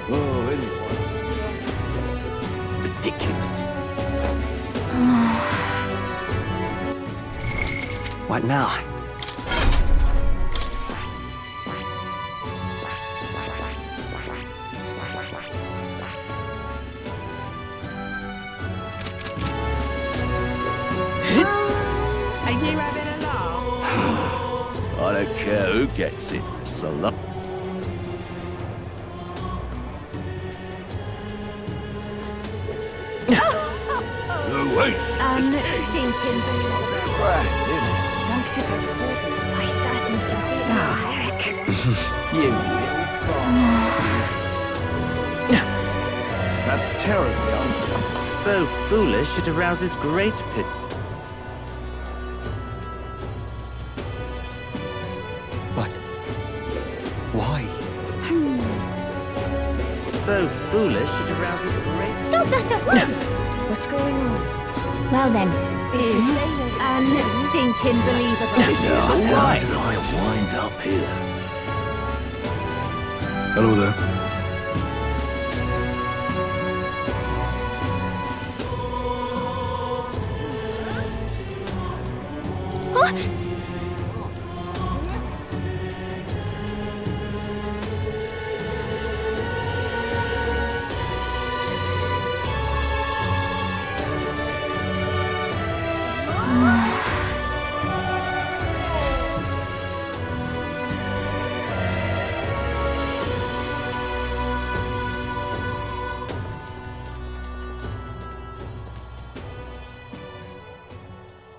Oh, anyone. Ridiculous. What now? I don't care who gets it, so long. No waste. Stinking Right, innit? Sanctus-Kirche. I certainly can feel it. Oh, heck. You little bastard. That's terribly unfair. So foolish it arouses great pity. But why? So foolish it arouses great. Stop that at once! What's going on? Well then, stinking believable. This is all right. How did I wind up here? Hello there.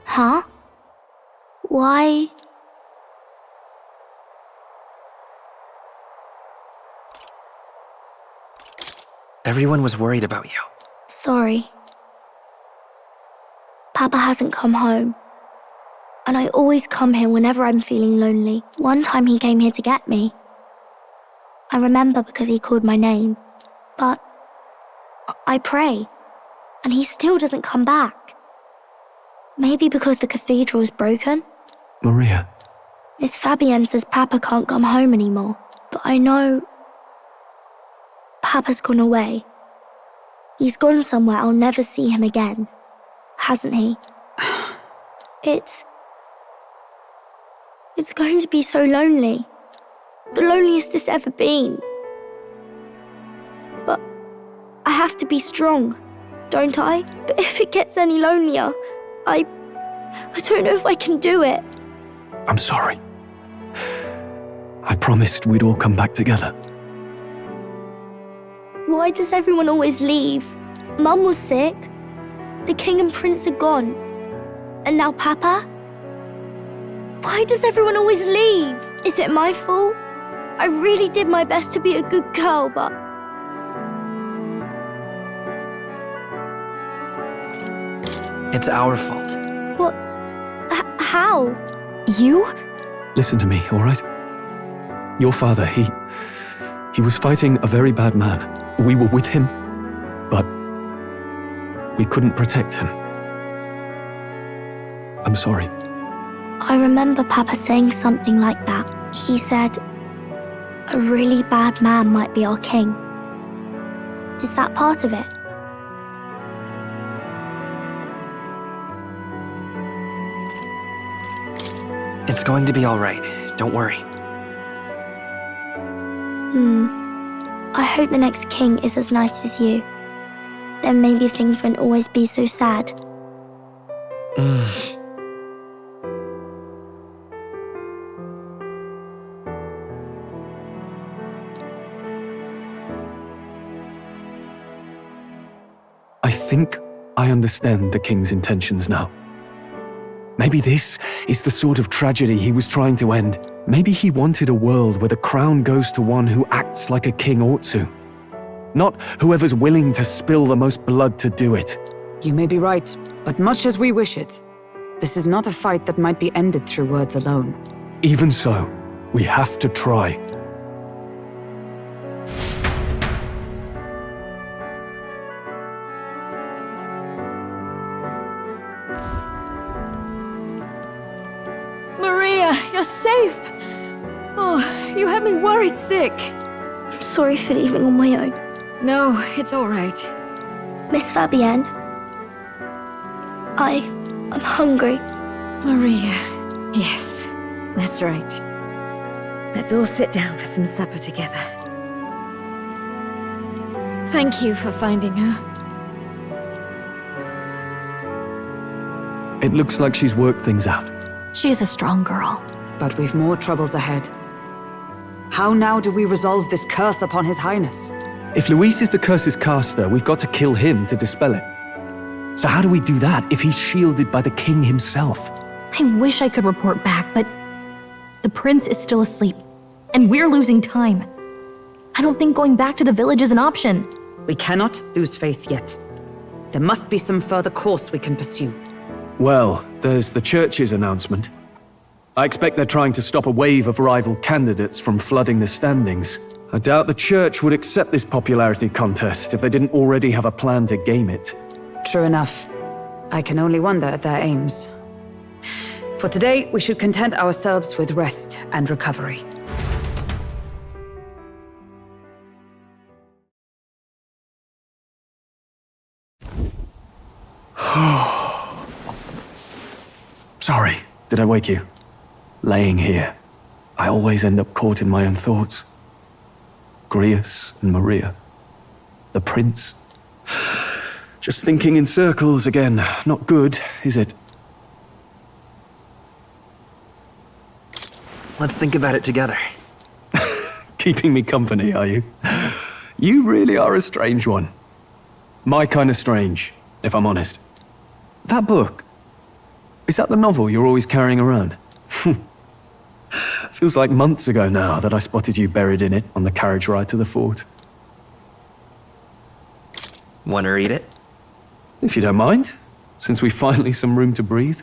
Huh? Why? Everyone was worried about you. Sorry. Papa hasn't come home. And I always come here whenever I'm feeling lonely. One time he came here to get me. I remember because he called my name. But I pray, and he still doesn't come back. Maybe because the cathedral's broken? Maria, Miss Fabienne says Papa can't come home anymore. But I know Papa's gone away. He's gone somewhere I'll never see him again. Hasn't he? It's going to be so lonely. The loneliest it's ever been. But I have to be strong, don't I? But if it gets any lonelier, I don't know if I can do it. I'm sorry. I promised we'd all come back together. Why does everyone always leave? Mum was sick. The king and prince are gone. And now Papa? Why does everyone always leave? Is it my fault? I really did my best to be a good girl, but... It's our fault. What? How? You? Listen to me, all right? Your father, he was fighting a very bad man. We were with him, but we couldn't protect him. I'm sorry. I remember Papa saying something like that. He said, a really bad man might be our king. Is that part of it? It's going to be all right. Don't worry. I hope the next king is as nice as you. Then maybe things won't always be so sad. I think I understand the king's intentions now. Maybe this is the sort of tragedy he was trying to end. Maybe he wanted a world where the crown goes to one who acts like a king ought to. Not whoever's willing to spill the most blood to do it. You may be right, but much as we wish it, this is not a fight that might be ended through words alone. Even so, we have to try. Maria, you're safe. Oh, You had me worried sick. I'm sorry for leaving on my own. No, it's all right. Miss Fabienne, I'm hungry. Maria. Yes, that's right. Let's all sit down for some supper together. Thank you for finding her. It looks like she's worked things out. She's a strong girl. But we've more troubles ahead. How now do we resolve this curse upon His Highness? If Luis is the curse's caster, we've got to kill him to dispel it. So how do we do that if he's shielded by the king himself? I wish I could report back, but the prince is still asleep, and we're losing time. I don't think going back to the village is an option. We cannot lose faith yet. There must be some further course we can pursue. Well, there's the church's announcement. I expect they're trying to stop a wave of rival candidates from flooding the standings. I doubt the church would accept this popularity contest if they didn't already have a plan to game it. True enough. I can only wonder at their aims. For today, we should content ourselves with rest and recovery. Sorry, did I wake you? Laying here, I always end up caught in my own thoughts. Grius and Maria. The prince. Just thinking in circles again. Not good, is it? Let's think about it together. Keeping me company, are you? You really are a strange one. My kind of strange, if I'm honest. That book, is that the novel you're always carrying around? Feels like months ago now that I spotted you buried in it on the carriage ride to the fort. Want to read it? If you don't mind, since we've finally some room to breathe.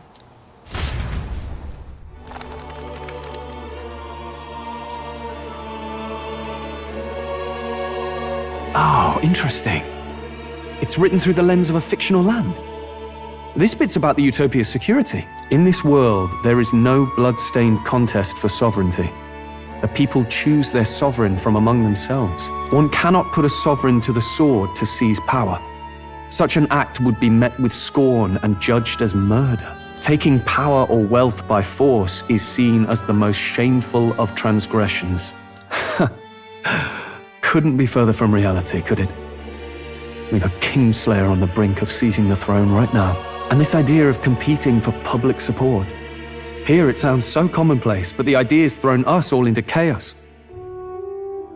Oh, interesting. It's written through the lens of a fictional land. This bit's about the Utopia's security. In this world, there is no blood-stained contest for sovereignty. The people choose their sovereign from among themselves. One cannot put a sovereign to the sword to seize power. Such an act would be met with scorn and judged as murder. Taking power or wealth by force is seen as the most shameful of transgressions. Couldn't be further from reality, could it? We've a kingslayer on the brink of seizing the throne right now. And this idea of competing for public support. Here it sounds so commonplace, but the idea's thrown us all into chaos.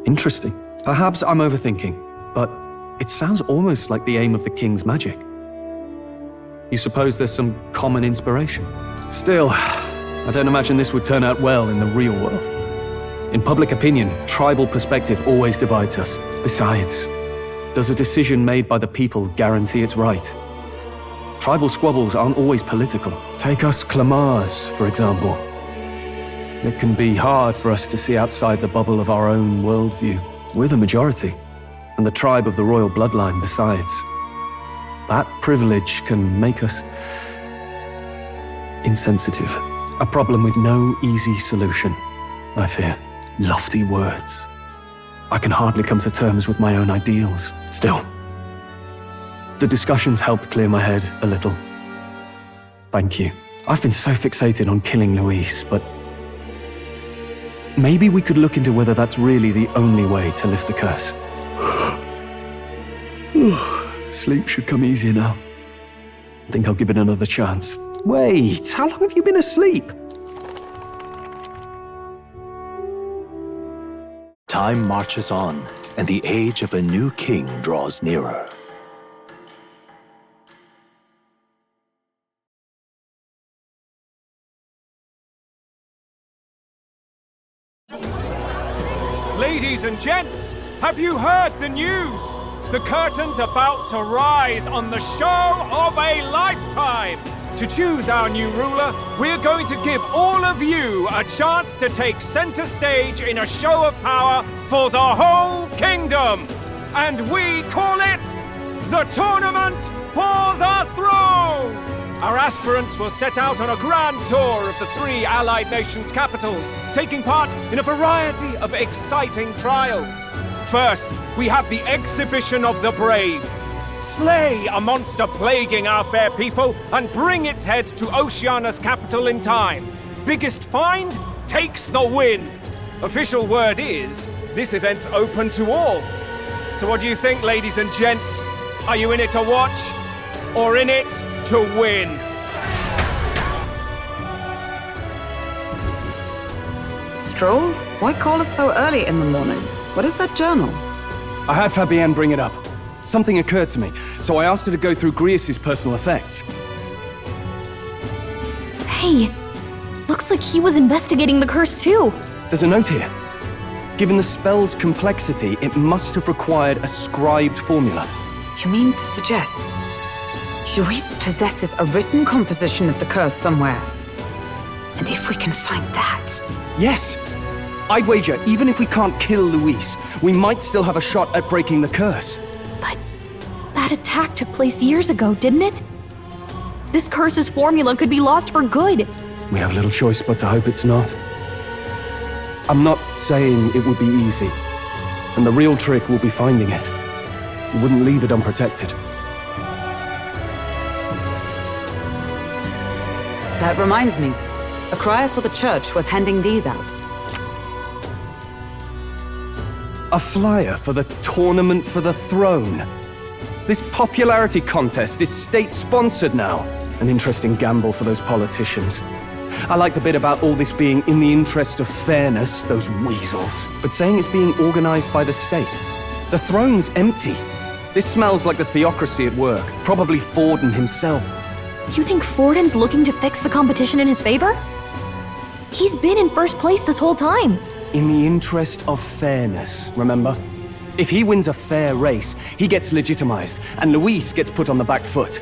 Interesting. Perhaps I'm overthinking, but it sounds almost like the aim of the king's magic. You suppose there's some common inspiration? Still, I don't imagine this would turn out well in the real world. In public opinion, tribal perspective always divides us. Besides, does a decision made by the people guarantee it's right? Tribal squabbles aren't always political. Take us Clamars, for example. It can be hard for us to see outside the bubble of our own worldview. We're the majority, and the tribe of the royal bloodline besides. That privilege can make us insensitive. A problem with no easy solution, I fear. Lofty words. I can hardly come to terms with my own ideals. Still, the discussions helped clear my head a little. Thank you. I've been so fixated on killing Luis, but maybe we could look into whether that's really the only way to lift the curse. Sleep should come easier now. I think I'll give it another chance. Wait, how long have you been asleep? Time marches on, and the age of a new king draws nearer. Ladies and gents, have you heard the news? The curtain's about to rise on the show of a lifetime. To choose our new ruler, we're going to give all of you a chance to take center stage in a show of power for the whole kingdom. And we call it the Tournament for the Throne! our aspirants will set out on a grand tour of the 3 allied nations' capitals, taking part in a variety of exciting trials. First, we have the exhibition of the brave. Slay a monster plaguing our fair people and bring its head to Oceania's capital in time. Biggest find takes the win. Official word is, this event's open to all. So what do you think, ladies and gents? Are you in it to watch, or in it to win? Stroll? Why call us so early in the morning? What is that journal? I had Fabienne bring it up. Something occurred to me, so I asked her to go through Grius' personal effects. Hey, looks like he was investigating the curse too. There's a note here. Given the spell's complexity, it must have required a scribed formula. You mean to suggest Luis possesses a written composition of the curse somewhere? And if we can find that... Yes! I'd wager, even if we can't kill Luis, we might still have a shot at breaking the curse. But that attack took place years ago, didn't it? This curse's formula could be lost for good. We have little choice but to hope it's not. I'm not saying it would be easy, and the real trick will be finding it. We wouldn't leave it unprotected. That reminds me. A crier for the church was handing these out. A flyer for the Tournament for the Throne. This popularity contest is state-sponsored now. An interesting gamble for those politicians. I like the bit about all this being in the interest of fairness, those weasels. But saying it's being organized by the state. The throne's empty. This smells like the theocracy at work. Probably Forden himself. You think Forden's looking to fix the competition in his favor? He's been in first place this whole time. In the interest of fairness, remember? If he wins a fair race, he gets legitimized, and Luis gets put on the back foot.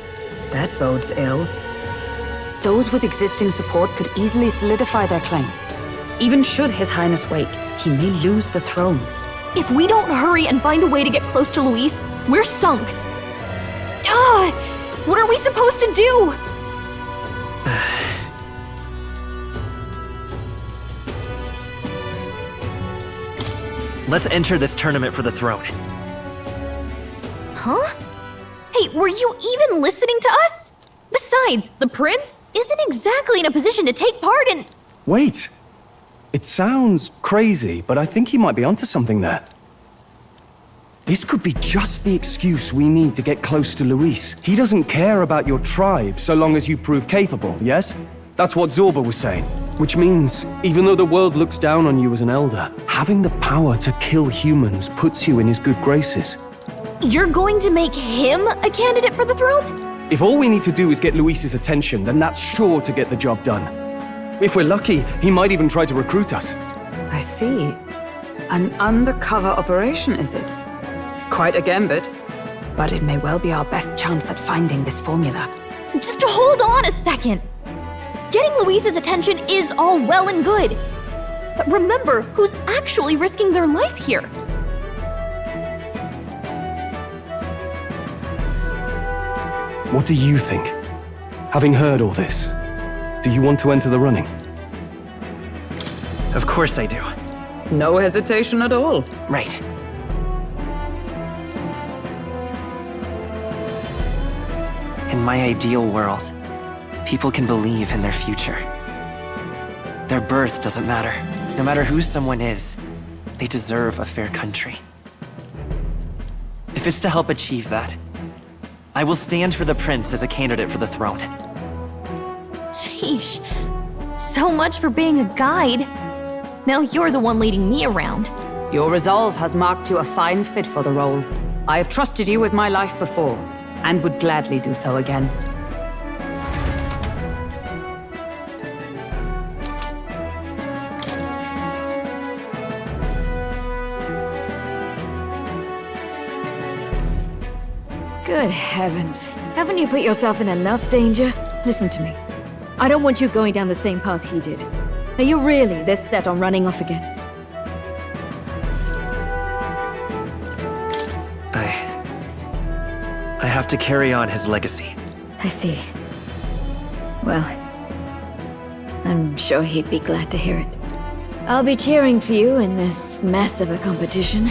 That bodes ill. Those with existing support could easily solidify their claim. Even should His Highness wake, he may lose the throne. If we don't hurry and find a way to get close to Luis, we're sunk. What are we supposed to do? Let's enter this tournament for the throne. Huh? Hey, were you even listening to us? Besides, the prince isn't exactly in a position to take part in... Wait! It sounds crazy, but I think he might be onto something there. This could be just the excuse we need to get close to Luis. He doesn't care about your tribe so long as you prove capable, yes? That's what Zorba was saying. Which means, even though the world looks down on you as an elder, having the power to kill humans puts you in his good graces. You're going to make him a candidate for the throne? If all we need to do is get Luis's attention, then that's sure to get the job done. If we're lucky, he might even try to recruit us. I see. An undercover operation, is it? Quite a gambit. But it may well be our best chance at finding this formula. Just hold on a second. Getting Luis's attention is all well and good. But remember who's actually risking their life here. What do you think? Having heard all this, do you want to enter the running? Of course I do. No hesitation at all. Right. In my ideal world, people can believe in their future. Their birth doesn't matter. No matter who someone is, they deserve a fair country. If it's to help achieve that, I will stand for the prince as a candidate for the throne. Sheesh. So much for being a guide. Now you're the one leading me around. Your resolve has marked you a fine fit for the role. I have trusted you with my life before, and would gladly do so again. Good heavens. Haven't you put yourself in enough danger? Listen to me. I don't want you going down the same path he did. Are you really this set on running off again? I have to carry on his legacy. I see. Well, I'm sure he'd be glad to hear it. I'll be cheering for you in this mess of a competition.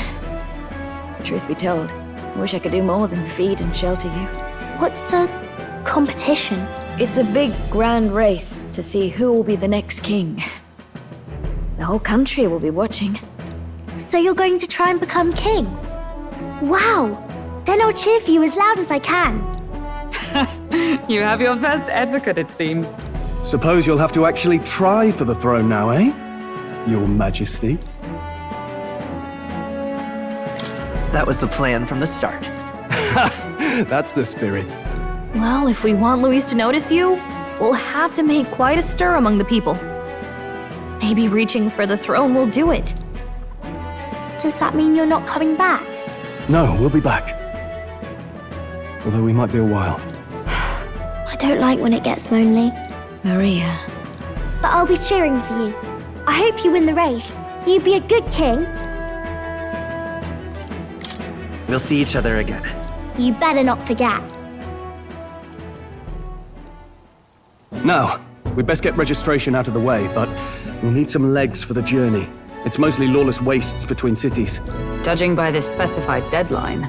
Truth be told, I wish I could do more than feed and shelter you. What's the competition? It's a big, grand race to see who will be the next king. The whole country will be watching. So you're going to try and become king? Wow! Then I'll cheer for you as loud as I can. You have your first advocate, it seems. Suppose you'll have to actually try for the throne now, eh? Your Majesty. That was the plan from the start. That's the spirit. Well, if we want Luis to notice you, we'll have to make quite a stir among the people. Maybe reaching for the throne will do it. Does that mean you're not coming back? No, we'll be back. Although we might be a while. I don't like when it gets lonely. Maria. But I'll be cheering for you. I hope you win the race. You'd be a good king. We'll see each other again. You better not forget. Now, we'd best get registration out of the way, but we'll need some legs for the journey. It's mostly lawless wastes between cities. Judging by this specified deadline,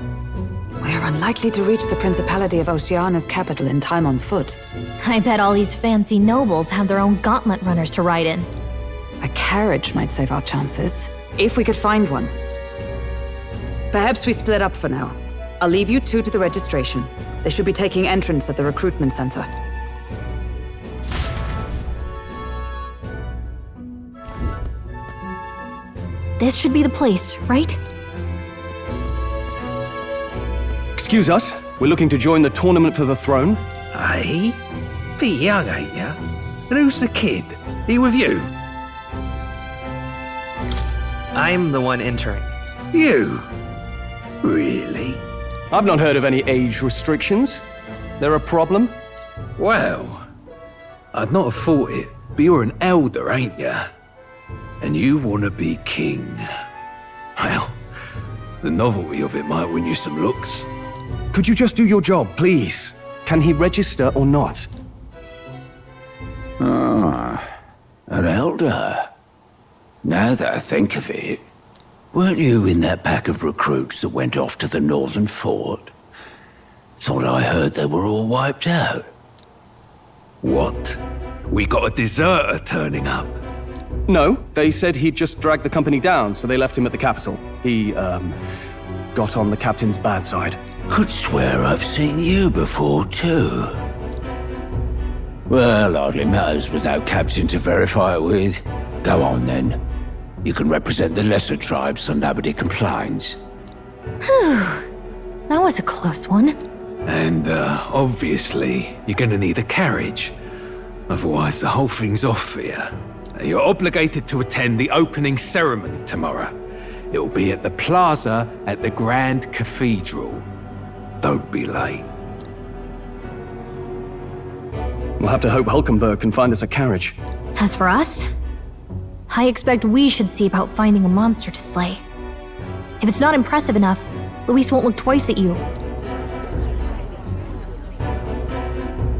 we're unlikely to reach the Principality of Oceana's capital in time on foot. I bet all these fancy nobles have their own Gauntlet Runners to ride in. A carriage might save our chances, if we could find one. Perhaps we split up for now. I'll leave you two to the registration. They should be taking entrance at the recruitment center. This should be the place, right? Excuse us, we're looking to join the tournament for the throne. Aye? Bit young, ain't ya? And who's the kid? He with you? I'm the one entering. You? Really? I've not heard of any age restrictions. There a problem? Well, I'd not have thought it, but you're an elder, ain't ya? And you want to be king. Well, the novelty of it might win you some looks. Could you just do your job, please? Can he register or not? Ah, an elder. Now that I think of it, weren't you in that pack of recruits that went off to the northern fort? Thought I heard they were all wiped out. What? We got a deserter turning up? No, they said he'd just dragged the company down, so they left him at the capital. He, got on the captain's bad side. Could swear I've seen you before, too. Well, hardly matters with no captain to verify it with. Go on, then. You can represent the lesser tribes so nobody complains. That was a close one. And, obviously, you're gonna need a carriage. Otherwise, the whole thing's off for you. You're obligated to attend the opening ceremony tomorrow. It'll be at the plaza at the Grand Cathedral. Don't be late. We'll have to hope Hulkenberg can find us a carriage. As for us, I expect we should see about finding a monster to slay. If it's not impressive enough, Luis won't look twice at you.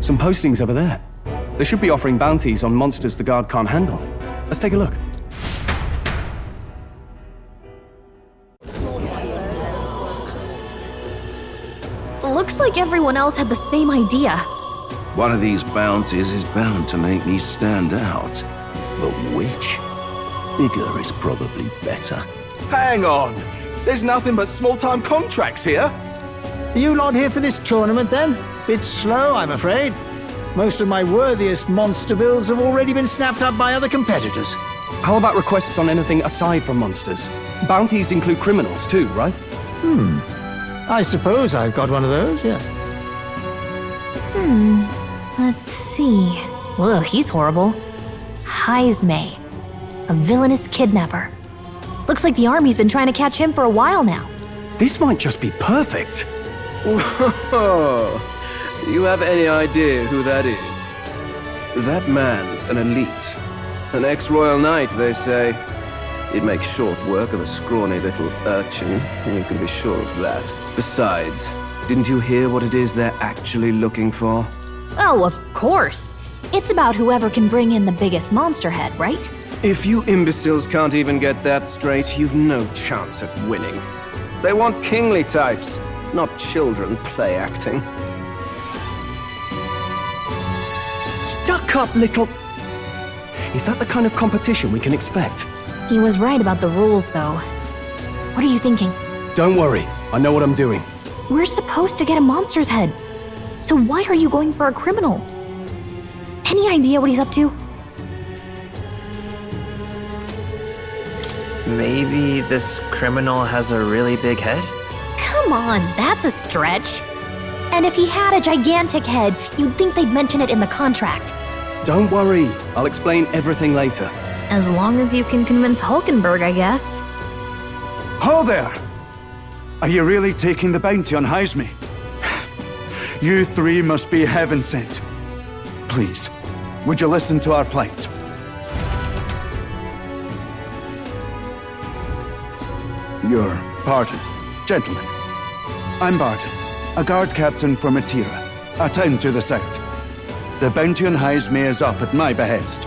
Some postings over there. They should be offering bounties on monsters the guard can't handle. Let's take a look. Looks like everyone else had the same idea. One of these bounties is bound to make me stand out. But which? Bigger is probably better. Hang on! There's nothing but small-time contracts here! Are you lot here for this tournament, then? Bit slow, I'm afraid. Most of my worthiest monster bills have already been snapped up by other competitors. How about requests on anything aside from monsters? Bounties include criminals too, right? I suppose I've got one of those, yeah. Let's see. Ugh, he's horrible. Heisme, a villainous kidnapper. Looks like the army's been trying to catch him for a while now. This might just be perfect. Whoa! You have any idea who that is? That man's an elite. An ex-royal knight, they say. He'd make short work of a scrawny little urchin, you can be sure of that. Besides, didn't you hear what it is they're actually looking for? Oh, of course. It's about whoever can bring in the biggest monster head, right? If you imbeciles can't even get that straight, you've no chance at winning. They want kingly types, not children play acting. Stuck up little... Is that the kind of competition we can expect? He was right about the rules, though. What are you thinking? Don't worry, I know what I'm doing. We're supposed to get a monster's head. So why are you going for a criminal? Any idea what he's up to? Maybe this criminal has a really big head? Come on, that's a stretch. And if he had a gigantic head, you'd think they'd mention it in the contract. Don't worry, I'll explain everything later. As long as you can convince Hulkenberg, I guess. Ho there! Are you really taking the bounty on Haisme? You three must be heaven sent. Please, would you listen to our plight? Your pardon, gentlemen. I'm Barton, a guard captain for Matira, a town to the south. The bounty on Haisme is up at my behest.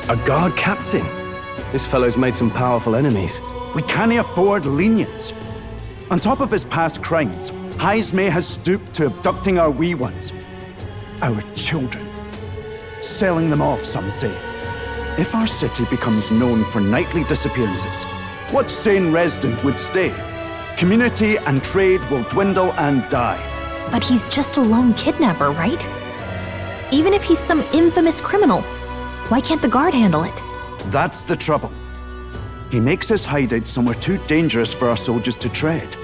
A guard captain? This fellow's made some powerful enemies. We can't afford lenience. On top of his past crimes, Haisme has stooped to abducting our wee ones. Our children. Selling them off, some say. If our city becomes known for nightly disappearances, what sane resident would stay? Community and trade will dwindle and die. But he's just a lone kidnapper, right? Even if he's some infamous criminal, why can't the guard handle it? That's the trouble. He makes his hideout somewhere too dangerous for our soldiers to tread.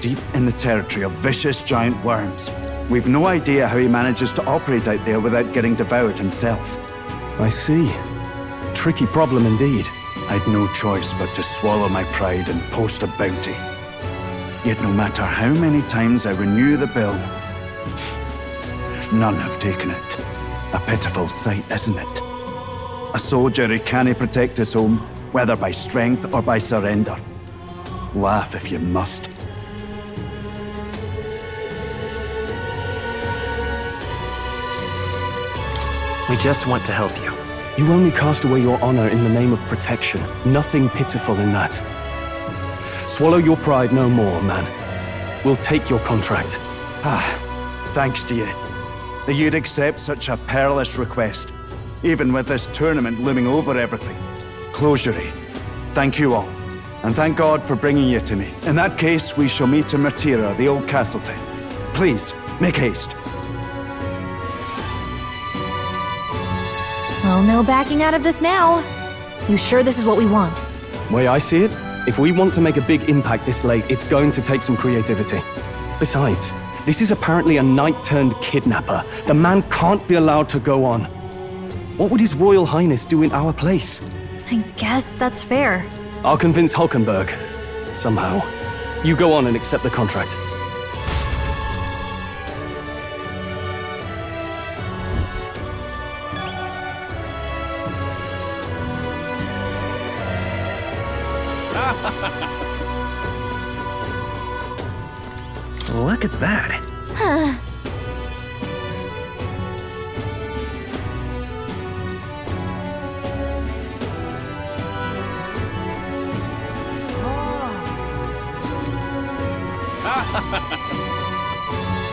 Deep in the territory of vicious giant worms. We've no idea how he manages to operate out there without getting devoured himself. I see. Tricky problem indeed. I'd no choice but to swallow my pride and post a bounty. Yet no matter how many times I renew the bill, none have taken it. A pitiful sight, isn't it? A soldier who can't protect his home, whether by strength or by surrender. Laugh if you must. We just want to help you. You only cast away your honor in the name of protection. Nothing pitiful in that. Swallow your pride no more, man. We'll take your contract. Thanks to you. That you'd accept such a perilous request, even with this tournament looming over everything. Closure. Thank you all, and thank God for bringing you to me. In that case, we shall meet in Matira, the old castle town. Please, make haste. Well, no backing out of this now. You sure this is what we want? Way I see it, if we want to make a big impact this late, it's going to take some creativity. Besides, this is apparently a knight-turned-kidnapper. The man can't be allowed to go on. What would His Royal Highness do in our place? I guess that's fair. I'll convince Hulkenberg. Somehow. You go on and accept the contract. Look at that.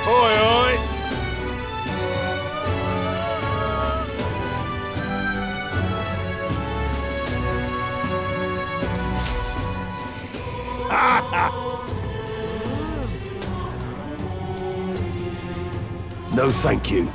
Oi, oi! No, thank you.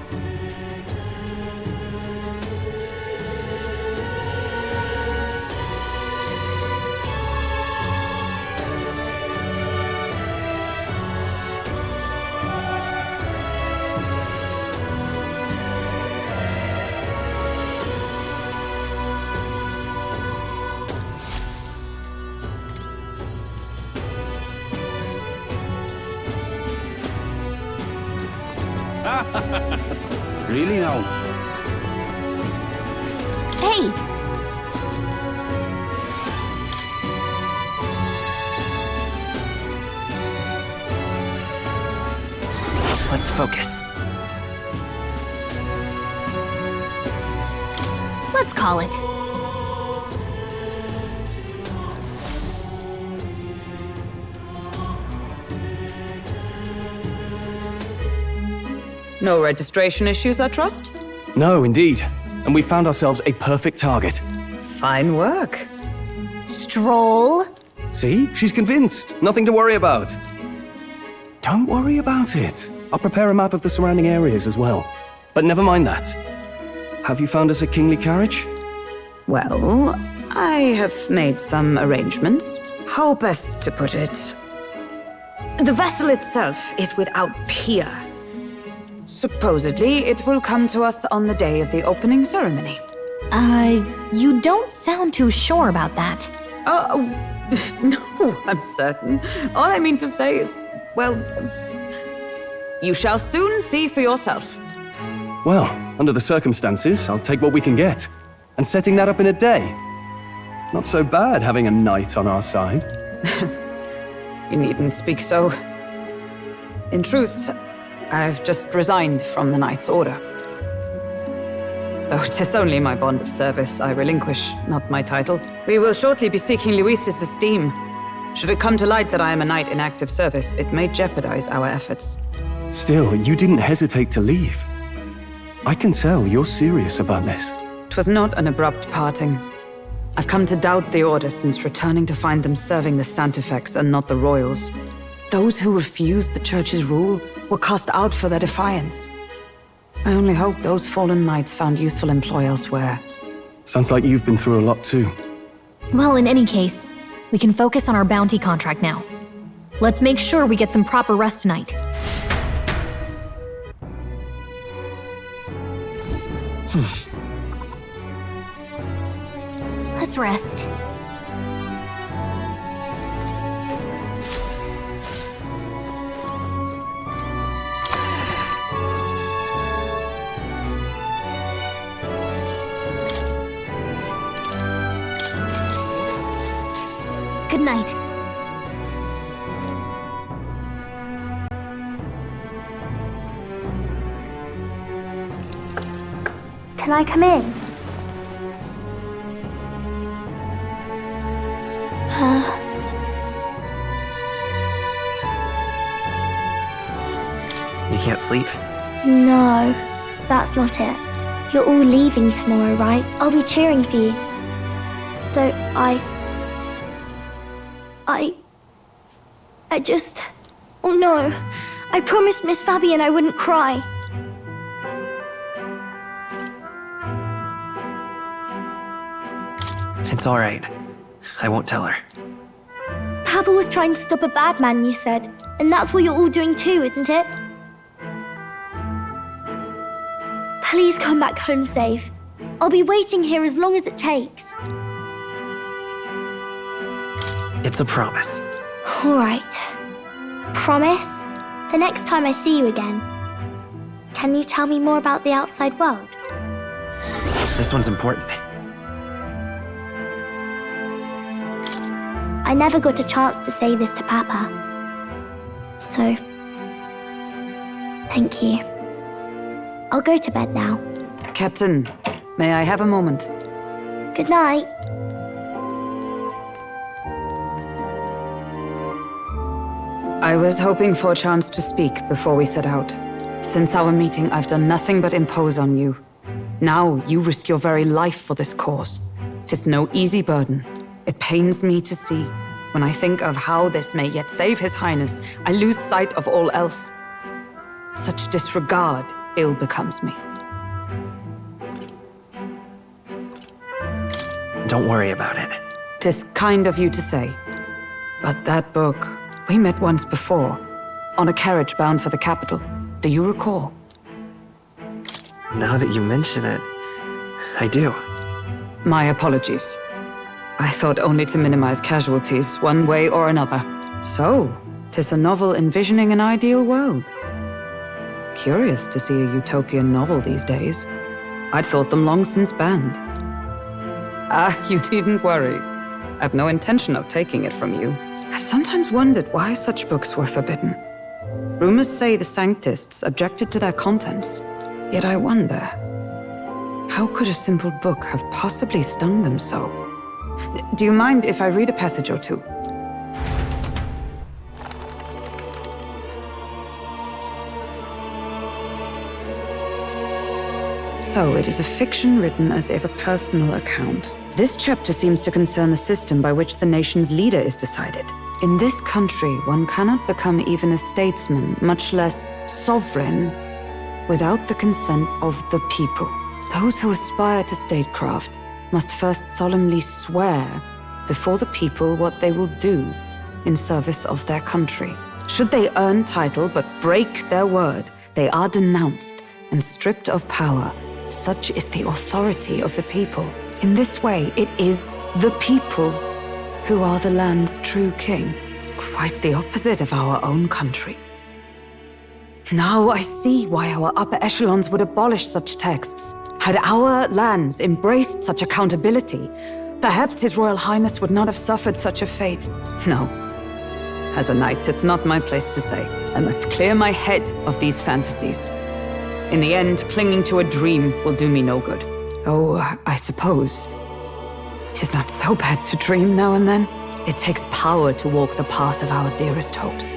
Really now? Hey! Let's focus. Let's call it. No registration issues, I trust? No, indeed. And we found ourselves a perfect target. Fine work. Stroll. See? She's convinced. Nothing to worry about. Don't worry about it. I'll prepare a map of the surrounding areas as well. But never mind that. Have you found us a kingly carriage? Well, I have made some arrangements. How best to put it? The vessel itself is without peer. Supposedly, it will come to us on the day of the opening ceremony. You don't sound too sure about that. No, I'm certain. All I mean to say is, well, you shall soon see for yourself. Well, under the circumstances, I'll take what we can get. And setting that up in a day. Not so bad having a knight on our side. You needn't speak so. In truth, I've just resigned from the Knight's Order. Though 'tis only my bond of service I relinquish, not my title. We will shortly be seeking Luis's esteem. Should it come to light that I am a knight in active service, it may jeopardize our efforts. Still, you didn't hesitate to leave. I can tell you're serious about this. 'Twas not an abrupt parting. I've come to doubt the Order since returning to find them serving the Santifex and not the Royals. Those who refused the Church's rule were cast out for their defiance. I only hope those fallen knights found useful employ elsewhere. Sounds like you've been through a lot too. Well, in any case, we can focus on our bounty contract now. Let's make sure we get some proper rest tonight. Let's rest. Good night. Can I come in? You can't sleep? No, that's not it. You're all leaving tomorrow, right? I'll be cheering for you. So I just... Oh no. I promised Miss Fabian I wouldn't cry. It's all right. I won't tell her. Papa was trying to stop a bad man, you said. And that's what you're all doing too, isn't it? Please come back home safe. I'll be waiting here as long as it takes. It's a promise. All right. Promise? The next time I see you again. Can you tell me more about the outside world? This one's important. I never got a chance to say this to Papa. So, thank you. I'll go to bed now. Captain, may I have a moment? Good night. I was hoping for a chance to speak before we set out. Since our meeting, I've done nothing but impose on you. Now you risk your very life for this cause. 'Tis no easy burden. It pains me to see. When I think of how this may yet save His Highness, I lose sight of all else. Such disregard ill becomes me. Don't worry about it. 'Tis kind of you to say. But that book, we met once before, on a carriage bound for the capital. Do you recall? Now that you mention it, I do. My apologies. I thought only to minimize casualties, one way or another. So, 'tis a novel envisioning an ideal world. Curious to see a utopian novel these days. I'd thought them long since banned. You needn't worry. I've no intention of taking it from you. I've sometimes wondered why such books were forbidden. Rumors say the Sanctists objected to their contents. Yet I wonder, How could a simple book have possibly stung them so? Do you mind if I read a passage or two? So, it is a fiction written as if a personal account. This chapter seems to concern the system by which the nation's leader is decided. In this country, one cannot become even a statesman, much less sovereign, without the consent of the people. Those who aspire to statecraft must first solemnly swear before the people what they will do in service of their country. Should they earn title but break their word, they are denounced and stripped of power. Such is the authority of the people. In this way, it is the people who are the land's true king. Quite the opposite of our own country. Now I see why our upper echelons would abolish such texts. Had our lands embraced such accountability, perhaps His Royal Highness would not have suffered such a fate. No. As a knight, it's not my place to say. I must clear my head of these fantasies. In the end, clinging to a dream will do me no good. Oh, I suppose 'tis not so bad to dream now and then. It takes power to walk the path of our dearest hopes.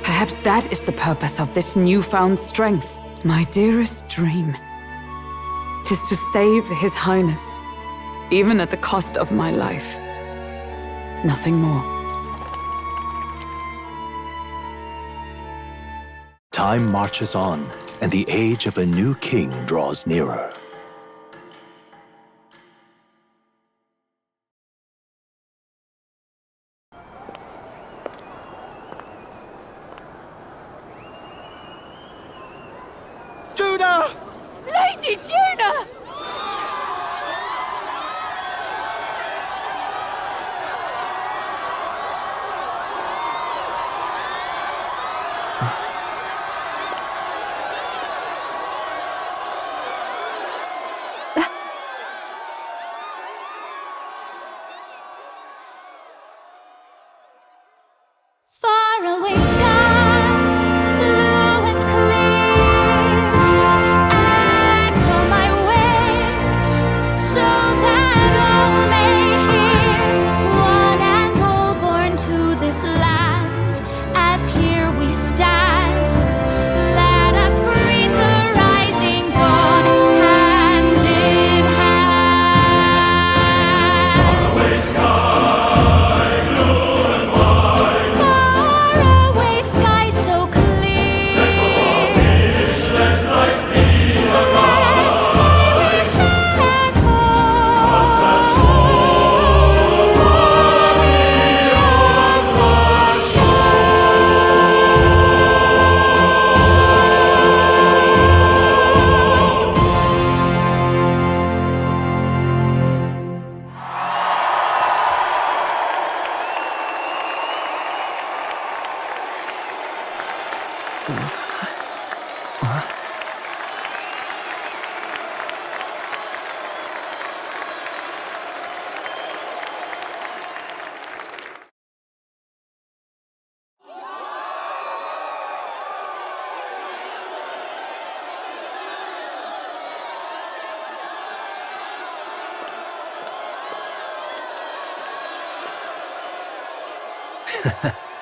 Perhaps that is the purpose of this newfound strength. My dearest dream 'tis to save His Highness, even at the cost of my life. Nothing more. Time marches on, and the age of a new king draws nearer. Judah! Lady Judah! Faraway sky, blue and clear. Echo my wish, so that all may hear. One and all born to this land, as here we stand. Let us greet the rising dawn, hand in hand. Faraway sky, blue and white. Faraway sky so clear. Let my wish echo. Far beyond the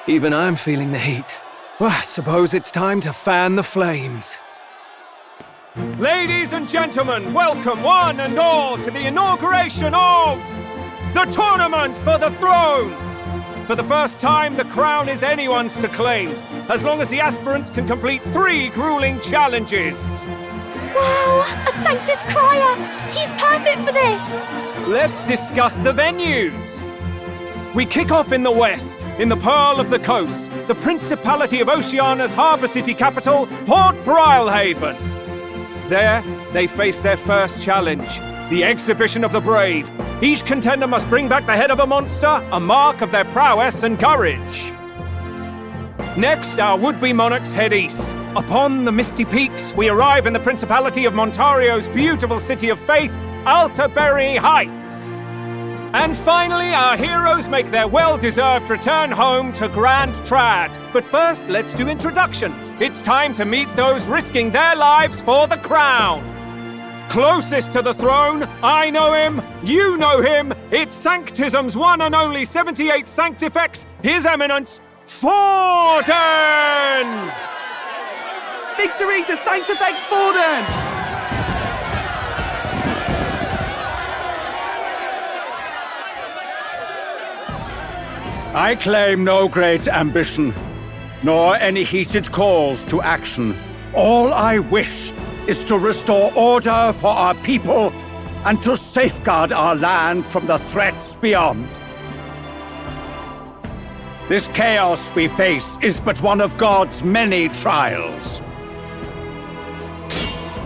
Even I'm feeling the heat. Well, I suppose it's time to fan the flames. Ladies and gentlemen, welcome one and all to the inauguration of the Tournament for the Throne! For the first time, the crown is anyone's to claim, as long as the aspirants can complete 3 grueling challenges. Wow, a Sanctus crier! He's perfect for this! Let's discuss the venues. We kick off in the west, in the Pearl of the Coast, the Principality of Oceania's harbour city capital, Port Brilehaven. There, they face their first challenge, the Exhibition of the Brave. Each contender must bring back the head of a monster, a mark of their prowess and courage. Next, our would-be monarchs head east. Upon the misty peaks, we arrive in the Principality of Montario's beautiful city of faith, Alterbury Heights. And finally, our heroes make their well-deserved return home to Grand Trad. But first, let's do introductions. It's time to meet those risking their lives for the crown. closest to the throne. I know him, you know him. It's Sanctism's one and only 78th Sanctifex, His Eminence, Forden! Victory to Sanctifex Forden! I claim no great ambition, nor any heated calls to action. All I wish is to restore order for our people and to safeguard our land from the threats beyond. This chaos we face is but one of God's many trials.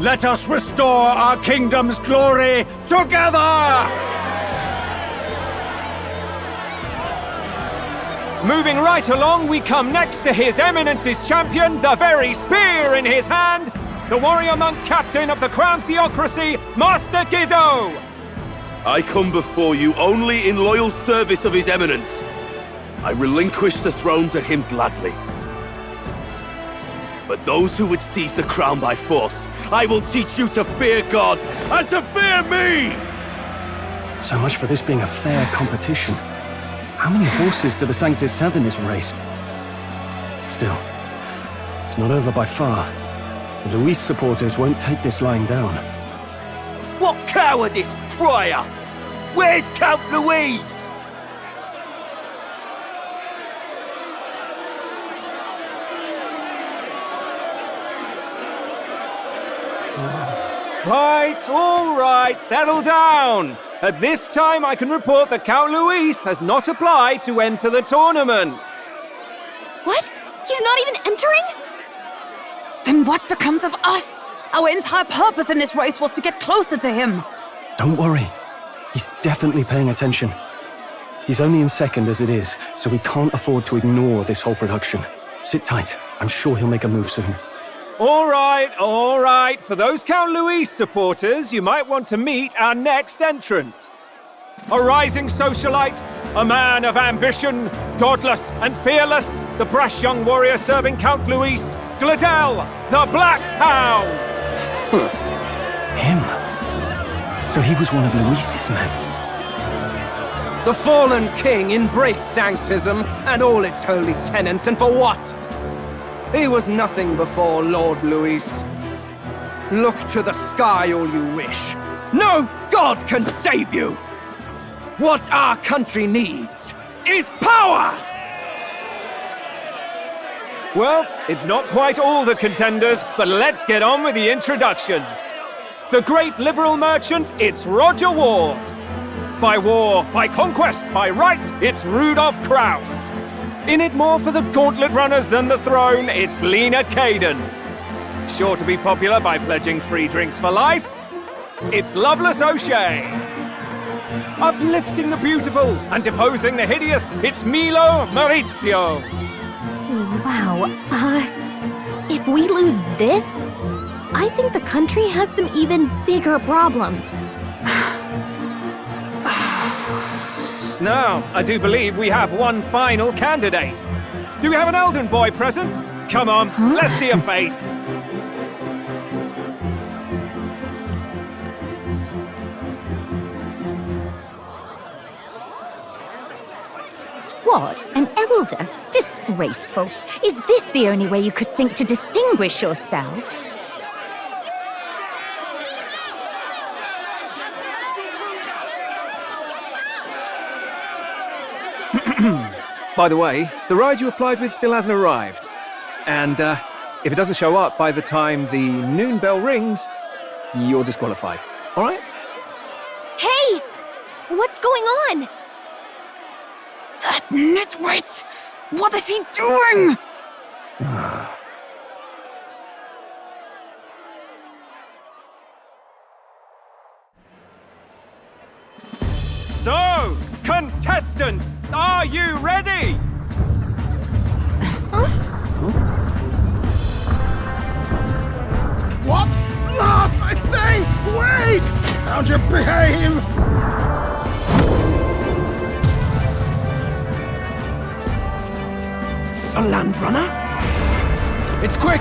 Let us restore our kingdom's glory together! Moving right along, we come next to His Eminence's champion, the very spear in his hand, the warrior monk captain of the Crown Theocracy, Master Guido! I come before you only in loyal service of His Eminence. I relinquish the throne to him gladly. But those who would seize the crown by force, I will teach you to fear God and to fear me! So much for this being a fair competition. How many horses do the Sanctus have in this race? Still, it's not over by far. The Luis supporters won't take this lying down. What cowardice, Friar! Where's Count Louise? Right, all right, settle down. At this time, I can report that Count Luis has not applied to enter the tournament. What? He's not even entering? Then what becomes of us? Our entire purpose in this race was to get closer to him. Don't worry. He's definitely paying attention. He's only in second as it is, so we can't afford to ignore this whole production. Sit tight. I'm sure he'll make a move soon. All right. For those Count Luis supporters, you might want to meet our next entrant. A rising socialite, a man of ambition, godless and fearless, the brash young warrior serving Count Luis, Gladel, the Black Hound! Him? So he was one of Luis's men. The fallen king embraced Sanctism and all its holy tenets, and for what? He was nothing before Lord Luis. Look to the sky all you wish. No god can save you! What our country needs is power! Well, it's not quite all the contenders, but let's get on with the introductions. The great liberal merchant, it's Roger Ward. By war, by conquest, by right, it's Rudolph Krauss. In it more for the Gauntlet Runners than the throne, it's Lena Caden. Sure to be popular by pledging free drinks for life, it's Loveless O'Shea. Uplifting the beautiful and deposing the hideous, it's Milo Maurizio. Wow, if we lose this, I think the country has some even bigger problems. Now, I do believe we have one final candidate. Do we have an Elden boy present? Come on, let's see a face. What? An elder? Disgraceful. Is this the only way you could think to distinguish yourself? By the way, the ride you applied with still hasn't arrived. And if it doesn't show up by the time the noon bell rings, you're disqualified. All right? Hey! What's going on? That nitwit! What is he doing? So, contestants, are you ready? What? Last, I say! Wait! Found your behave! A land runner? It's quick!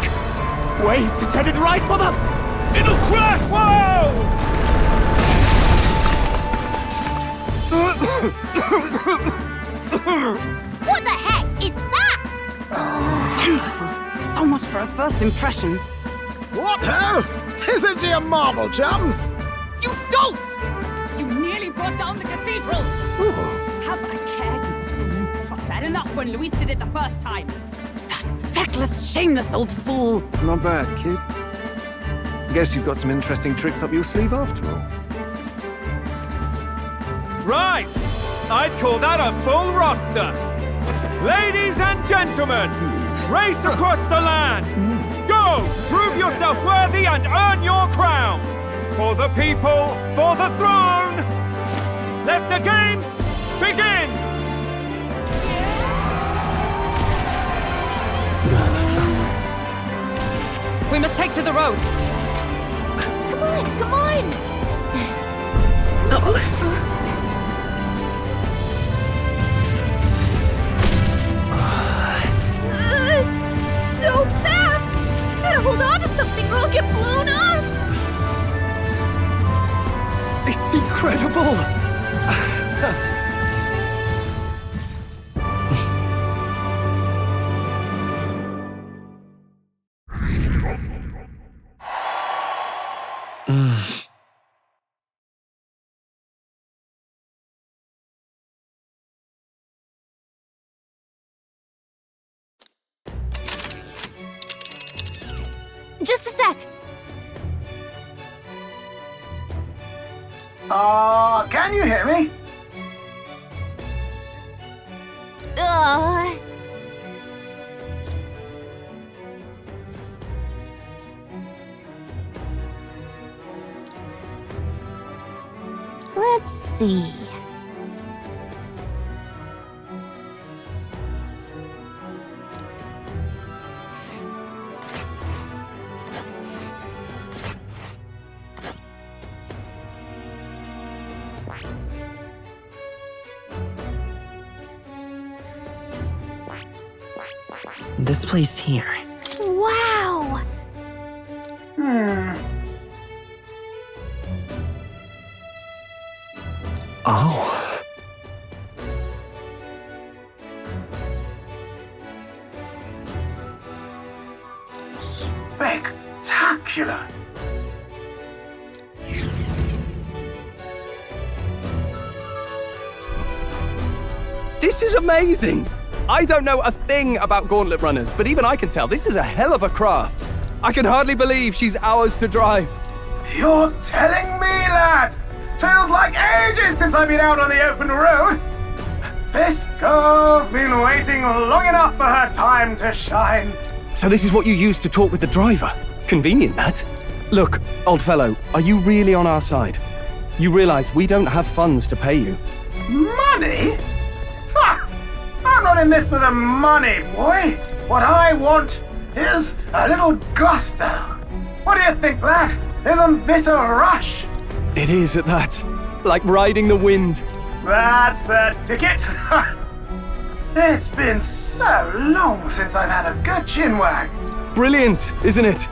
Wait, it's headed right for them! It'll crash! Whoa! What the heck is that? Wonderful. So much for a first impression. What ho? Isn't she a marvel, chums? You dolt! You nearly brought down the cathedral! Have a care, you fool. It was bad enough when Luis did it the first time. That feckless, shameless old fool. Not bad, kid. Guess you've got some interesting tricks up your sleeve after all. Right! I'd call that a full roster. Ladies and gentlemen, race across the land. Go! Prove yourself worthy and earn your crown. For the people, for the throne. Let the games begin! We must take to the road. Come on, come on! So fast! Gotta hold on to something or I'll get blown up! It's incredible! Just a sec. Can you hear me? Let's see. This place here. Wow! Oh. Spectacular! This is amazing! I don't know a thing about Gauntlet Runners, but even I can tell this is a hell of a craft. I can hardly believe she's ours to drive. You're telling me, lad? Feels like ages since I've been out on the open road. This girl's been waiting long enough for her time to shine. So this is what you used to talk with the driver? Convenient, that. Look, old fellow, are you really on our side? You realize we don't have funds to pay you. Money? Ha! I'm not in this for the money, boy. What I want is a little gusto. What do you think, lad? Isn't this a rush? It is at that. Like riding the wind. That's the ticket. It's been so long since I've had a good chinwag. Brilliant, isn't it?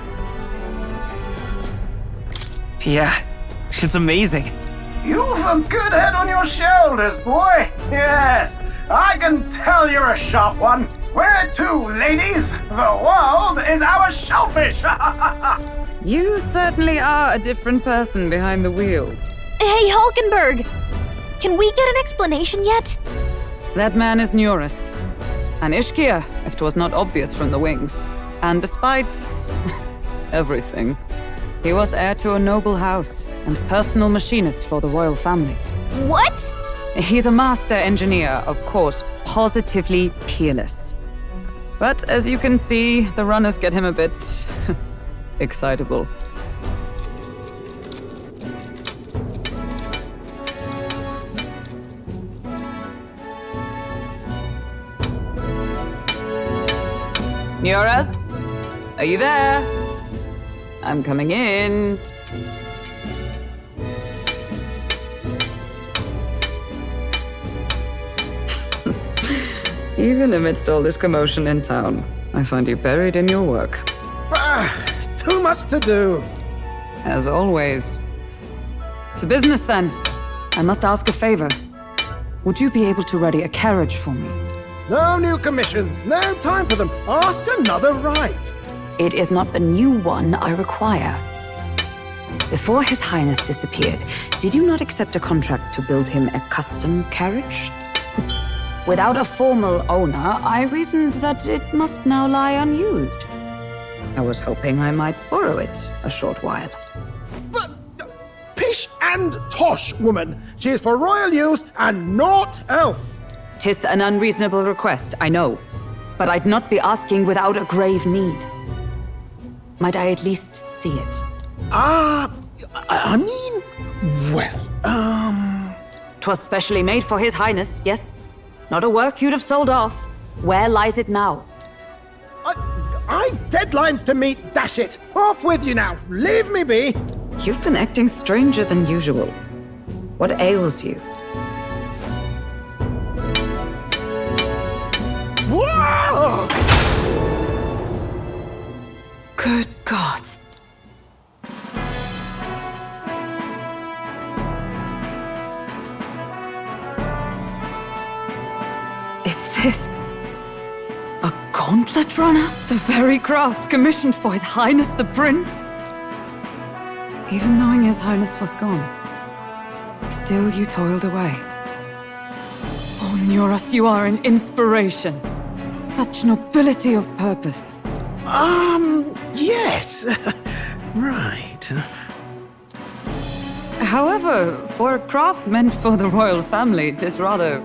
Yeah, it's amazing. You've a good head on your shoulders, boy. Yes, I can tell you're a sharp one. Where to, ladies? The world is our shellfish. You certainly are a different person behind the wheel. Hey, Hulkenberg! Can we get an explanation yet? That man is Neuras. An Ishkia, if 'twas not obvious from the wings. And despite everything, he was heir to a noble house and personal machinist for the royal family. What? He's a master engineer, of course, positively peerless. But as you can see, the runners get him a bit excitable. Neuras? Are you there? I'm coming in. Even amidst all this commotion in town, I find you buried in your work. Too much to do. As always. To business, then. I must ask a favor. Would you be able to ready a carriage for me? No new commissions. No time for them. Ask another right. It is not a new one I require. Before His Highness disappeared, did you not accept a contract to build him a custom carriage? Without a formal owner, I reasoned that it must now lie unused. I was hoping I might borrow it a short while. But, pish and tosh, woman. She is for royal use and naught else. 'Tis an unreasonable request, I know. But I'd not be asking without a grave need. Might I at least see it? I mean, well, 'Twas specially made for His Highness, yes? Not a work you'd have sold off. Where lies it now? I've deadlines to meet, dash it! Off with you now! Leave me be! You've been acting stranger than usual. What ails you? Whoa! Good God. Is this a Gauntlet Runner? The very craft commissioned for His Highness the Prince? Even knowing His Highness was gone, still you toiled away. Oh, Neuras, you are an inspiration. Such nobility of purpose. Yes. Right. However, for a craft meant for the royal family, it is rather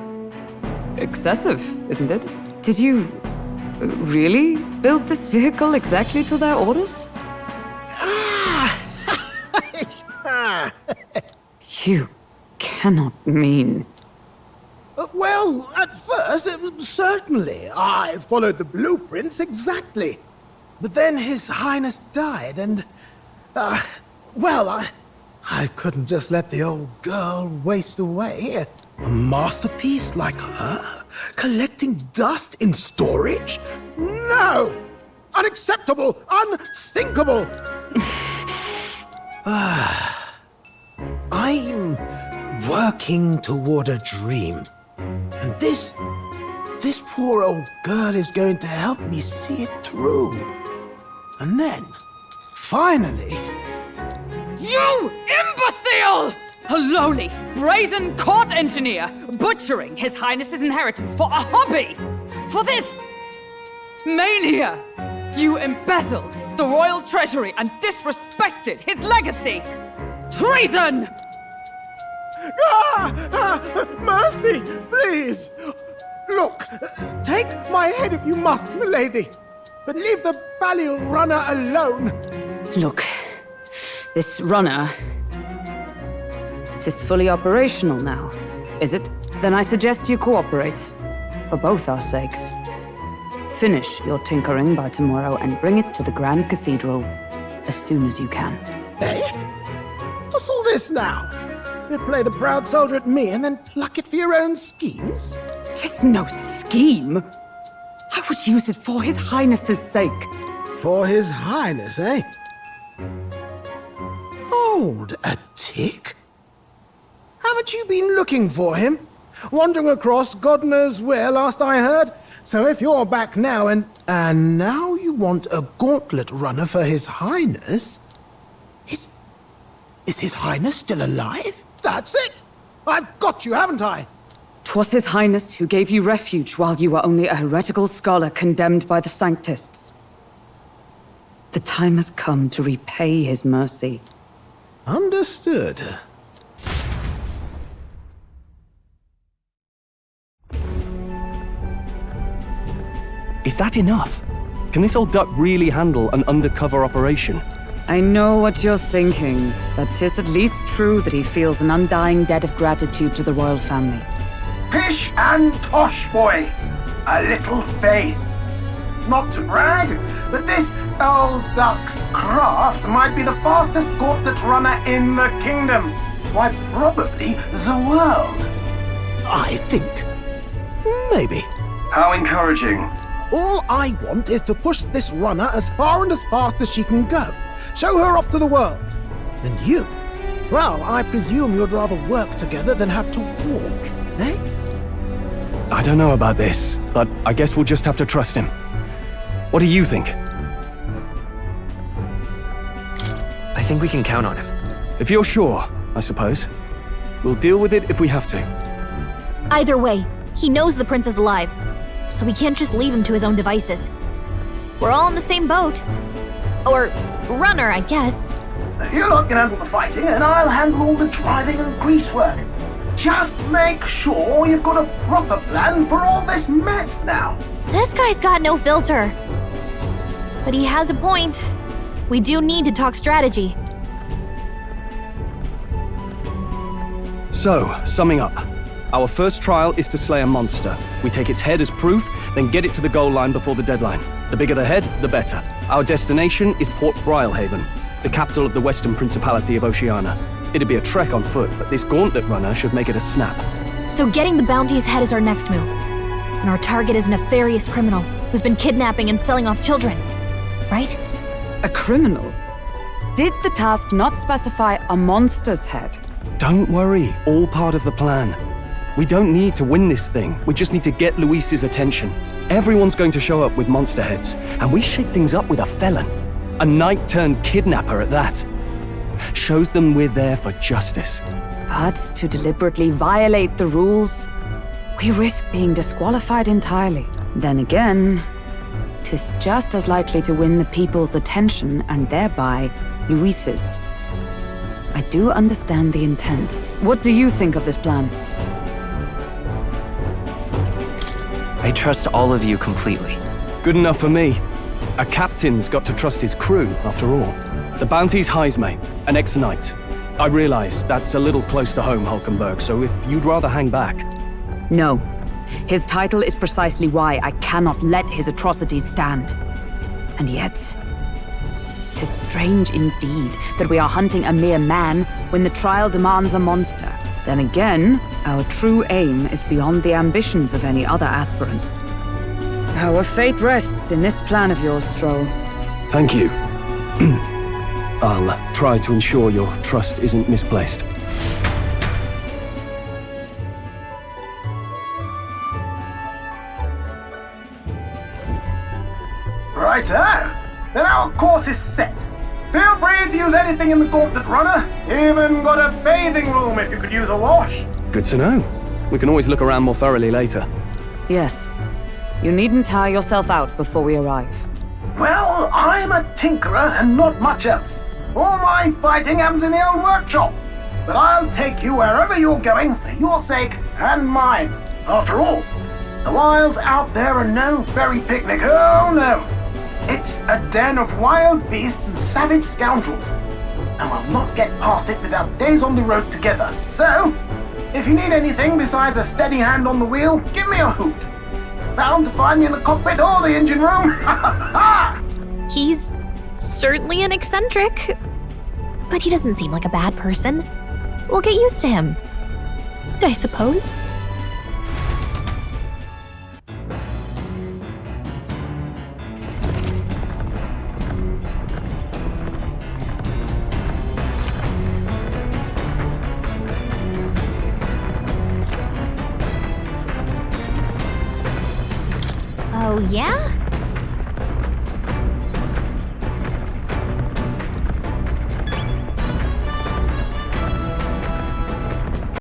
excessive, isn't it? Did you really build this vehicle exactly to their orders? You cannot mean... Well, at first, certainly. I followed the blueprints exactly. But then His Highness died and... well, I couldn't just let the old girl waste away. A masterpiece like her? Collecting dust in storage? No! Unacceptable! Unthinkable! I'm working toward a dream. And this poor old girl is going to help me see it through. And then, finally... You imbecile! A lowly, brazen court engineer, butchering His Highness's inheritance for a hobby! For this mania! You embezzled the royal treasury and disrespected his legacy! Treason! Mercy, please! Look, take my head if you must, milady, but leave the bally runner alone. Look, this runner... it is fully operational now, is it? Then I suggest you cooperate, for both our sakes. Finish your tinkering by tomorrow and bring it to the Grand Cathedral as soon as you can. Eh? What's all this now? You play the proud soldier at me and then pluck it for your own schemes? 'Tis no scheme. I would use it for His Highness's sake. For His Highness, eh? Hold a tick. Haven't you been looking for him? Wandering across God knows where, last I heard. So if you're back now and now you want a Gauntlet Runner for His Highness... Is His Highness still alive? That's it! I've got you, haven't I? 'Twas His Highness who gave you refuge while you were only a heretical scholar condemned by the Sanctists. The time has come to repay his mercy. Understood. Is that enough? Can this old duck really handle an undercover operation? I know what you're thinking, but 'tis at least true that he feels an undying debt of gratitude to the royal family. Pish and tosh, boy. A little faith. Not to brag, but this old duck's craft might be the fastest Gauntlet Runner in the kingdom. Why, probably the world. I think. Maybe. How encouraging. All I want is to push this runner as far and as fast as she can go. Show her off to the world. And you? Well, I presume you'd rather work together than have to walk, eh? I don't know about this, but I guess we'll just have to trust him. What do you think? I think we can count on him. If you're sure, I suppose. We'll deal with it if we have to. Either way, he knows the prince is alive, so we can't just leave him to his own devices. We're all in the same boat. Or runner, I guess. You lot can handle the fighting, and I'll handle all the driving and grease work. Just make sure you've got a proper plan for all this mess now. This guy's got no filter. But he has a point. We do need to talk strategy. So, summing up. Our first trial is to slay a monster. We take its head as proof, then get it to the goal line before the deadline. The bigger the head, the better. Our destination is Port Brilehaven, the capital of the Western Principality of Oceania. It'd be a trek on foot, but this Gauntlet Runner should make it a snap. So getting the bounty's head is our next move. And our target is a nefarious criminal who's been kidnapping and selling off children. Right? A criminal? Did the task not specify a monster's head? Don't worry, all part of the plan. We don't need to win this thing. We just need to get Luis's attention. Everyone's going to show up with monster heads, and we shake things up with a felon. A knight-turned-kidnapper at that. Shows them we're there for justice. But to deliberately violate the rules, we risk being disqualified entirely. Then again, 'tis just as likely to win the people's attention and thereby Luis's. I do understand the intent. What do you think of this plan? I trust all of you completely. Good enough for me. A captain's got to trust his crew, after all. The bounty's Haisme, an ex-knight. I realize that's a little close to home, Hulkenberg, so if you'd rather hang back... No. His title is precisely why I cannot let his atrocities stand. And yet, 'tis strange indeed that we are hunting a mere man when the trial demands a monster. Then again, our true aim is beyond the ambitions of any other aspirant. Our fate rests in this plan of yours, Stroll. Thank you. I'll try to ensure your trust isn't misplaced. Righto! Then our course is set. Feel free to use anything in the Gauntlet Runner. Even got a bathing room if you could use a wash. Good to know. We can always look around more thoroughly later. Yes. You needn't tire yourself out before we arrive. Well, I'm a tinkerer and not much else. All my fighting happens in the old workshop. But I'll take you wherever you're going for your sake and mine. After all, the wilds out there are no berry picnic. Oh no. It's a den of wild beasts and savage scoundrels. And we'll not get past it without days on the road together. So, if you need anything besides a steady hand on the wheel, give me a hoot. Bound to find me in the cockpit or the engine room. He's certainly an eccentric, but he doesn't seem like a bad person. We'll get used to him, I suppose. Oh, yeah?